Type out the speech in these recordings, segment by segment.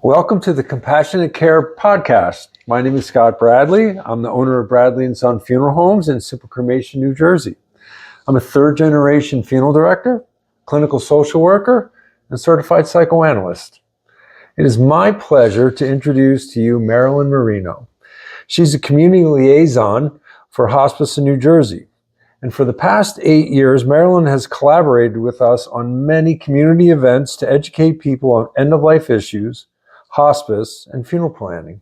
Welcome to the Compassionate Care Podcast. My name is Scott Bradley. I'm the owner of Bradley & Son Funeral Homes in Simple Cremation, New Jersey. I'm a third-generation funeral director, clinical social worker, and certified psychoanalyst. It is my pleasure to introduce to you Marilynn Marino. She's a community liaison for Hospice of New Jersey. And for the past 8 years, Marilynn has collaborated with us on many community events to educate people on end-of-life issues, hospice, and funeral planning.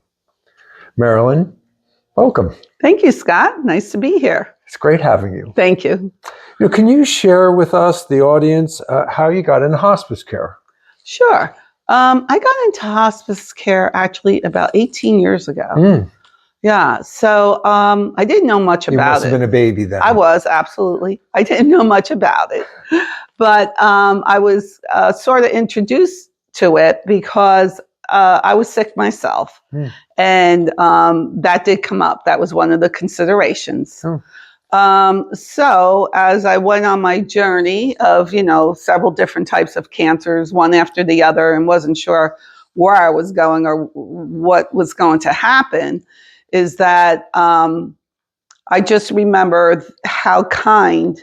Marilynn, welcome. Thank you, Scott. Nice to be here. It's great having you. Thank you. Can you share with us, the audience, how you got into hospice care? Sure. I got into hospice care actually about 18 years ago. Yeah, so I didn't know much about it. You must have been a baby then. I was, absolutely. I didn't know much about it. But I was sort of introduced to it because I was sick myself. And that did come up. That was one of the considerations. So as I went on my journey of, several different types of cancers, one after the other, and wasn't sure where I was going or what was going to happen, is that I just remember how kind,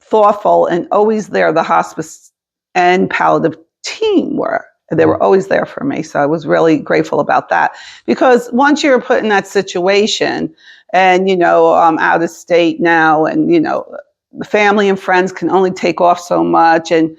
thoughtful, and always there the hospice and palliative team were. They were always there for me. So I was really grateful about that. Because once you're put in that situation and, I'm out of state now and, the family and friends can only take off so much. And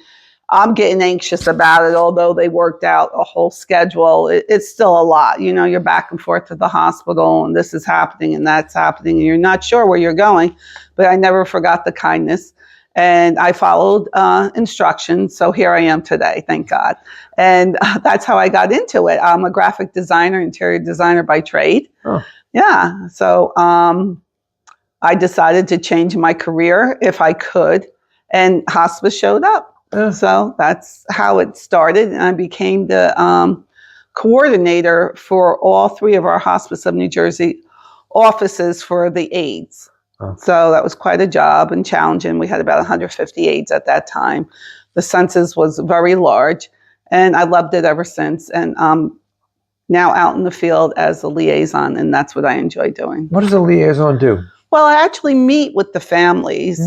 I'm getting anxious about it, although they worked out a whole schedule. It's still a lot. You're back and forth to the hospital and this is happening and that's happening and you're not sure where you're going. But I never forgot the kindness. And I followed instructions. So here I am today, thank God. And that's how I got into it. I'm a graphic designer, interior designer by trade. Yeah. So I decided to change my career if I could. And hospice showed up. So that's how it started. And I became the coordinator for all three of our Hospice of New Jersey offices for the aides. So that was quite a job and challenging. We had about 150 aides at that time. The census was very large, and I loved it ever since. And now out in the field as a liaison, and that's what I enjoy doing. What does a liaison do? Well, I actually meet with the families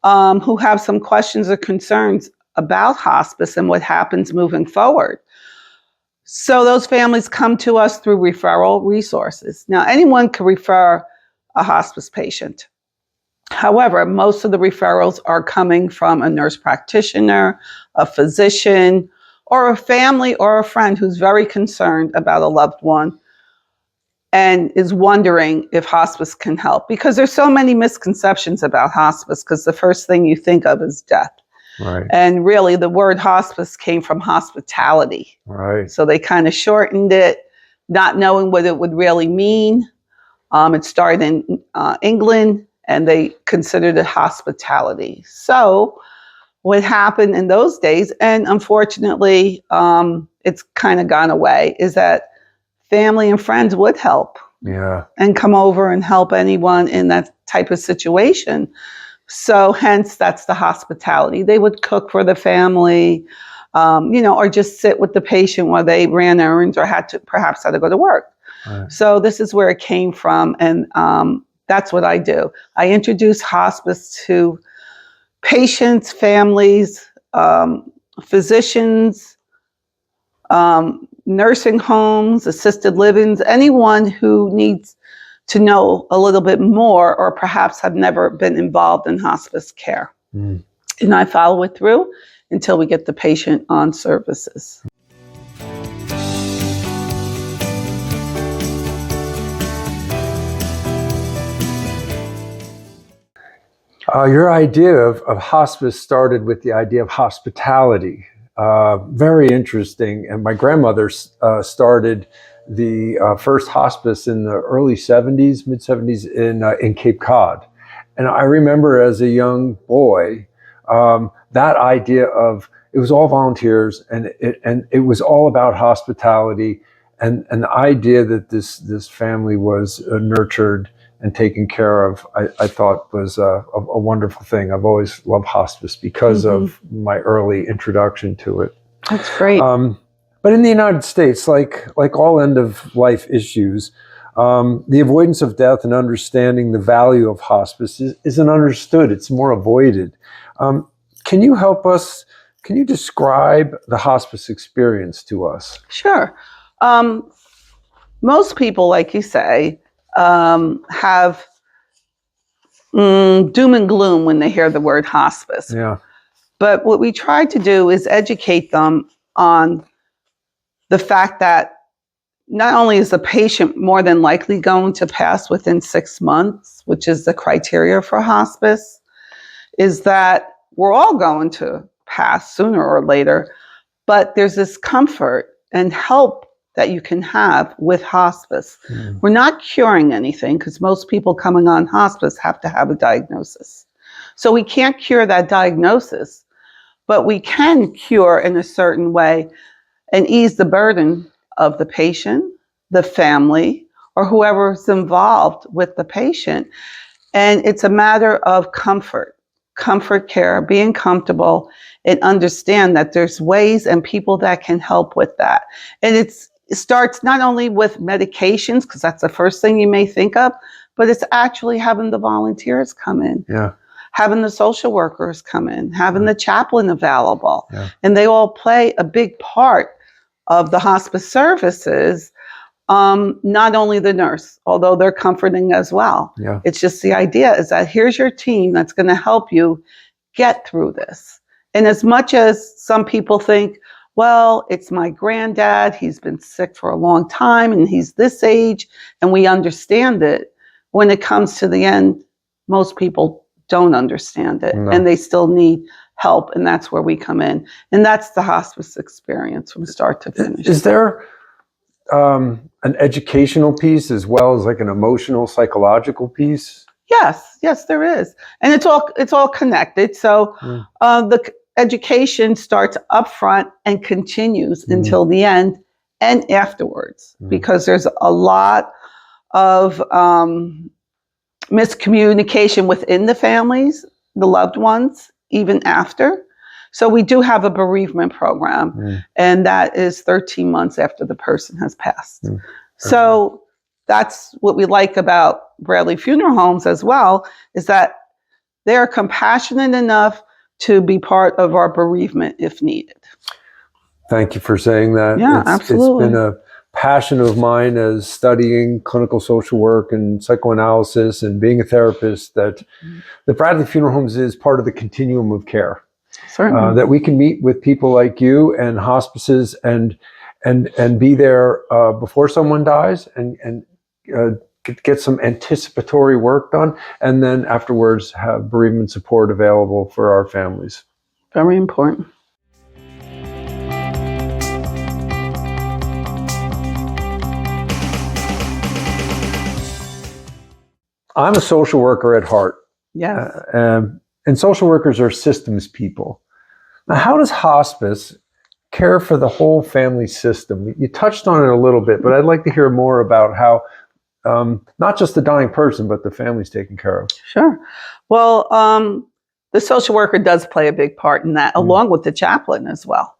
who have some questions or concerns about hospice and what happens moving forward. So those families come to us through referral resources. Now, anyone can refer a hospice patient. However, most of the referrals are coming from a nurse practitioner, a physician, or a family or a friend who's very concerned about a loved one and is wondering if hospice can help. Because there's so many misconceptions about hospice, because the first thing you think of is death. Right. And really, the word hospice came from hospitality. Right. So they kind of shortened it, not knowing what it would really mean. It started in England, and they considered it hospitality. So what happened in those days, and unfortunately, it's kind of gone away, is that family and friends would help and come over and help anyone in that type of situation. So hence, that's the hospitality. They would cook for the family, or just sit with the patient while they ran errands or perhaps had to go to work. Right. So this is where it came from, and that's what I do. I introduce hospice to patients, families, physicians, nursing homes, assisted livings, anyone who needs to know a little bit more or perhaps have never been involved in hospice care. And I follow it through until we get the patient on services. Your idea of hospice started with the idea of hospitality. Very interesting. And my grandmother started the first hospice in the early 70s, mid 70s in Cape Cod. And I remember as a young boy, that idea of, it was all volunteers and it was all about hospitality and the idea that this family was nurtured and taken care of, I thought was a wonderful thing. I've always loved hospice because of my early introduction to it. That's great. But in the United States, like all end of life issues, the avoidance of death and understanding the value of hospice isn't understood. It's more avoided. Can you help us? Can you describe the hospice experience to us? Sure. Most people, like you say, have doom and gloom when they hear the word hospice. Yeah. But what we try to do is educate them on the fact that not only is the patient more than likely going to pass within 6 months, which is the criteria for hospice, is that we're all going to pass sooner or later, but there's this comfort and help that you can have with hospice. We're not curing anything because most people coming on hospice have to have a diagnosis. So we can't cure that diagnosis, but we can cure in a certain way and ease the burden of the patient, the family, or whoever's involved with the patient. And it's a matter of comfort care, being comfortable, and understand that there's ways and people that can help with that. And it starts not only with medications, because that's the first thing you may think of, but it's actually having the volunteers come in. Yeah. Having the social workers come in, having the chaplain available. Yeah. And they all play a big part of the hospice services, not only the nurse, although they're comforting as well. Yeah. It's just the idea is that here's your team that's going to help you get through this. And as much as some people think, well, it's my granddad, he's been sick for a long time and he's this age, and we understand it, when it comes to the end, most people don't understand it. No. And they still need help, and that's where we come in. And that's the hospice experience from start to finish. Is there an educational piece as well as like an emotional, psychological piece? Yes, there is, and it's all connected. So the education starts up front and continues until the end and afterwards, because there's a lot of miscommunication within the families, the loved ones, even after. So we do have a bereavement program, and that is 13 months after the person has passed. So that's what we like about Bradley Funeral Homes as well, is that they are compassionate enough to be part of our bereavement if needed. Thank you for saying that. Yeah, absolutely. It's been a passion of mine as studying clinical social work and psychoanalysis and being a therapist, that the Bradley Funeral Homes is part of the continuum of care. Certainly. That we can meet with people like you and hospices and be there before someone dies and get some anticipatory work done, and then afterwards have bereavement support available for our families. Very important. I'm a social worker at heart. Yes. And social workers are systems people. Now, how does hospice care for the whole family system? You touched on it a little bit, but I'd like to hear more about how not just the dying person, but the family's taken care of. Sure. Well, the social worker does play a big part in that, along with the chaplain as well.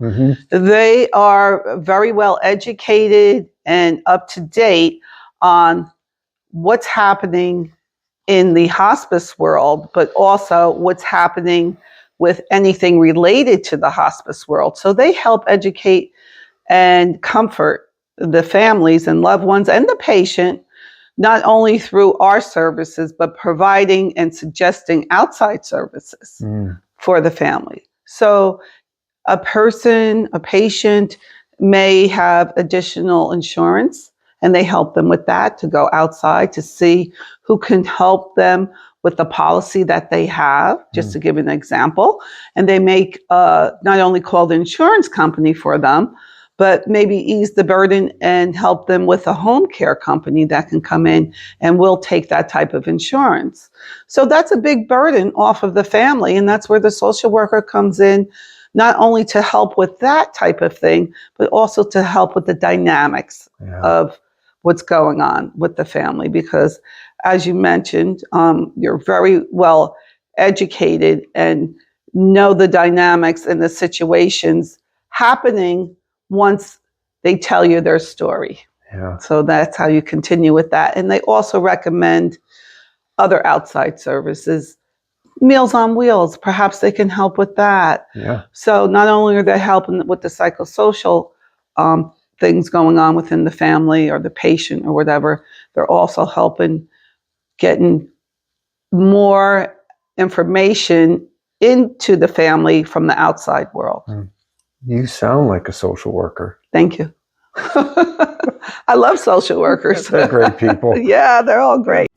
They are very well educated and up to date on what's happening in the hospice world, but also what's happening with anything related to the hospice world. So they help educate and comfort the families and loved ones and the patient, not only through our services, but providing and suggesting outside services for the family. So a patient may have additional insurance, and they help them with that, to go outside to see who can help them with the policy that they have, just to give an example. And they make not only call the insurance company for them, but maybe ease the burden and help them with a home care company that can come in and will take that type of insurance. So that's a big burden off of the family. And that's where the social worker comes in, not only to help with that type of thing, but also to help with the dynamics of what's going on with the family. Because as you mentioned, you're very well educated and know the dynamics and the situations happening once they tell you their story. Yeah. So that's how you continue with that. And they also recommend other outside services, Meals on Wheels. Perhaps they can help with that. Yeah. So not only are they helping with the psychosocial things going on within the family or the patient or whatever, they're also helping getting more information into the family from the outside world. You sound like a social worker. Thank you. I love social workers. They're great people. Yeah, they're all great.